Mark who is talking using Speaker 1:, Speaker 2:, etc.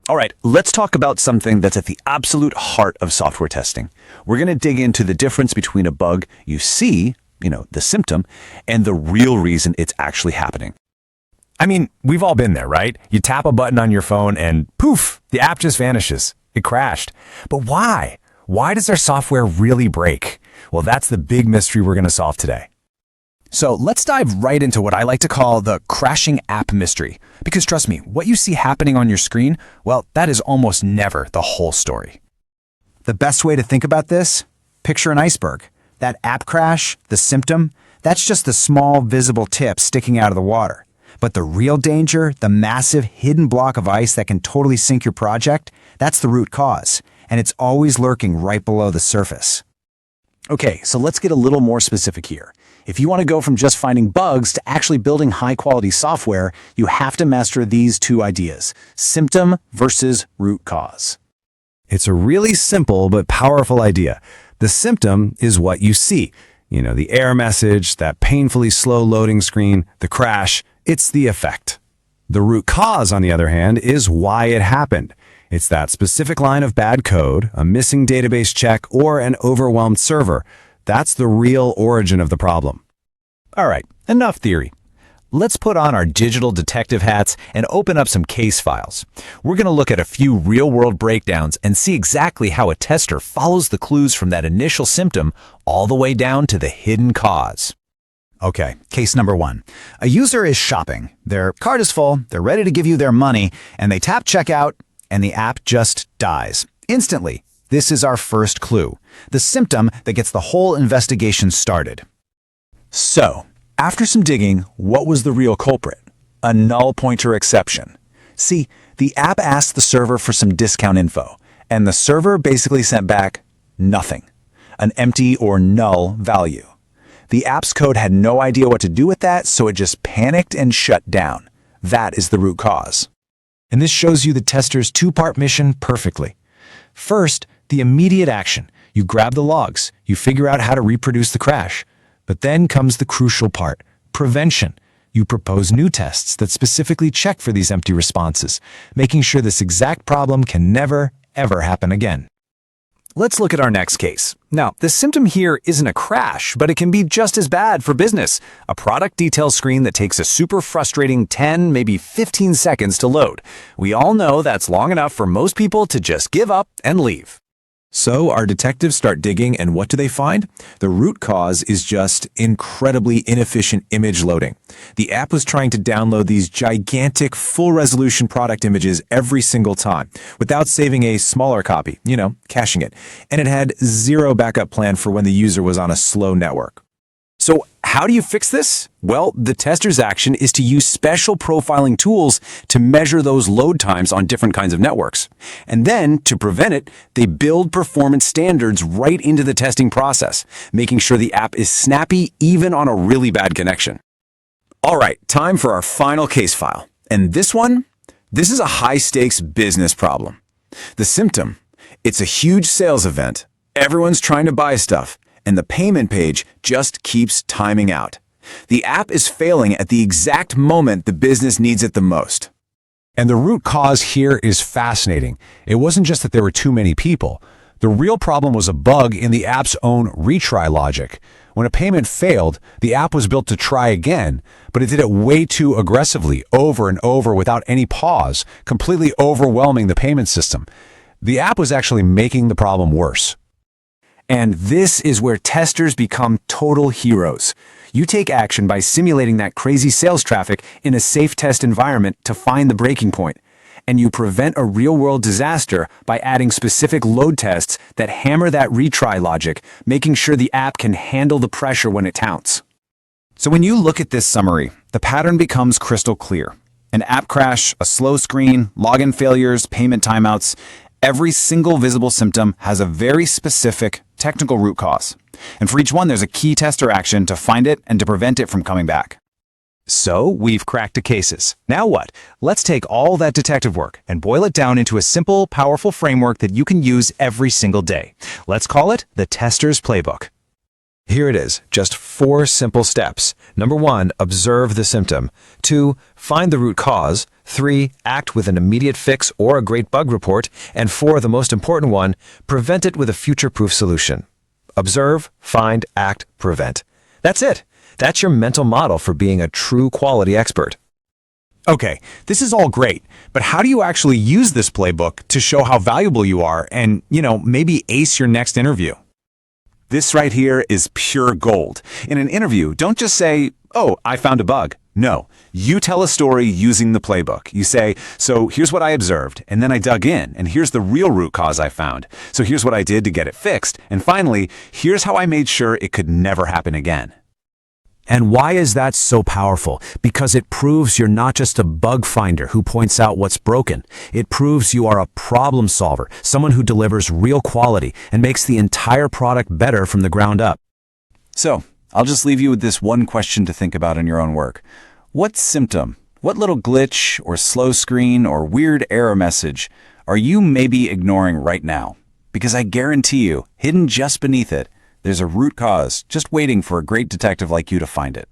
Speaker 1: All right, let's talk about something that's at the absolute heart of software testing. We're going to dig into the difference between a bug you see, the symptom, and the real reason it's actually happening.
Speaker 2: I mean, we've all been there, right? You tap a button on your phone and poof, the app just vanishes. It crashed. But why? Why does our software really break? Well, that's the big mystery we're going to solve today. So let's dive right into what I like to call the crashing app mystery. Because trust me, what you see happening on your screen, well, that is almost never the whole story.
Speaker 3: The best way to think about this? Picture an iceberg. That app crash, the symptom, that's just the small visible tip sticking out of the water. But the real danger, the massive hidden block of ice that can totally sink your project, that's the root cause. And it's always lurking right below the surface.
Speaker 1: Okay, so let's get a little more specific here. If you want to go from just finding bugs to actually building high-quality software, you have to master these two ideas: symptom versus root cause.
Speaker 2: It's a really simple but powerful idea. The symptom is what you see. The error message, that painfully slow loading screen, the crash, it's the effect. The root cause, on the other hand, is why it happened. It's that specific line of bad code, a missing database check, or an overwhelmed server. That's the real origin of the problem.
Speaker 1: All right, enough theory. Let's put on our digital detective hats and open up some case files. We're going to look at a few real-world breakdowns and see exactly how a tester follows the clues from that initial symptom all the way down to the hidden cause.
Speaker 3: Okay, case number 1. A user is shopping. Their cart is full, they're ready to give you their money, and they tap checkout, and the app just dies. Instantly. This is our first clue, the symptom that gets the whole investigation started.
Speaker 1: So, after some digging, what was the real culprit? A null pointer exception. See, the app asked the server for some discount info, and the server basically sent back nothing, an empty or null value. The app's code had no idea what to do with that, so it just panicked and shut down. That is the root cause.
Speaker 2: And this shows you the tester's two-part mission perfectly. First, the immediate action. You grab the logs. You figure out how to reproduce the crash. But then comes the crucial part, prevention. You propose new tests that specifically check for these empty responses, making sure this exact problem can never, ever happen again.
Speaker 1: Let's look at our next case. Now, the symptom here isn't a crash, but it can be just as bad for business. A product details screen that takes a super frustrating 10, maybe 15 seconds to load. We all know that's long enough for most people to just give up and leave. So our detectives start digging, and what do they find? The root cause is just incredibly inefficient image loading. The app was trying to download these gigantic full-resolution product images every single time without saving a smaller copy, caching it. And it had zero backup plan for when the user was on a slow network. So how do you fix this? Well, the tester's action is to use special profiling tools to measure those load times on different kinds of networks. And then, to prevent it, they build performance standards right into the testing process, making sure the app is snappy even on a really bad connection. All right, time for our final case file. And this is a high-stakes business problem. The symptom, it's a huge sales event. Everyone's trying to buy stuff, and the payment page just keeps timing out. The app is failing at the exact moment the business needs it the most.
Speaker 2: And the root cause here is fascinating. It wasn't just that there were too many people. The real problem was a bug in the app's own retry logic. When a payment failed, the app was built to try again, but it did it way too aggressively, over and over without any pause, completely overwhelming the payment system. The app was actually making the problem worse.
Speaker 1: And this is where testers become total heroes. You take action by simulating that crazy sales traffic in a safe test environment to find the breaking point. And you prevent a real-world disaster by adding specific load tests that hammer that retry logic, making sure the app can handle the pressure when it counts.
Speaker 3: So when you look at this summary, the pattern becomes crystal clear. An app crash, a slow screen, login failures, payment timeouts. Every single visible symptom has a very specific technical root cause. And for each one, there's a key tester action to find it and to prevent it from coming back.
Speaker 1: So we've cracked the cases. Now what? Let's take all that detective work and boil it down into a simple, powerful framework that you can use every single day. Let's call it the tester's playbook.
Speaker 2: Here it is, just 4 simple steps. Number 1, observe the symptom. 2, find the root cause. 3, act with an immediate fix or a great bug report. And 4, the most important one, prevent it with a future-proof solution. Observe, find, act, prevent. That's it. That's your mental model for being a true quality expert.
Speaker 1: Okay, this is all great, but how do you actually use this playbook to show how valuable you are and, maybe ace your next interview? This right here is pure gold. In an interview, don't just say, "Oh, I found a bug." No, you tell a story using the playbook. You say, "So here's what I observed, and then I dug in, and here's the real root cause I found. So here's what I did to get it fixed, and finally, here's how I made sure it could never happen again."
Speaker 2: And why is that so powerful? Because it proves you're not just a bug finder who points out what's broken. It proves you are a problem solver, someone who delivers real quality and makes the entire product better from the ground up.
Speaker 1: So, I'll just leave you with this one question to think about in your own work. What symptom, what little glitch or slow screen or weird error message are you maybe ignoring right now? Because I guarantee you, hidden just beneath it, there's a root cause just waiting for a great detective like you to find it.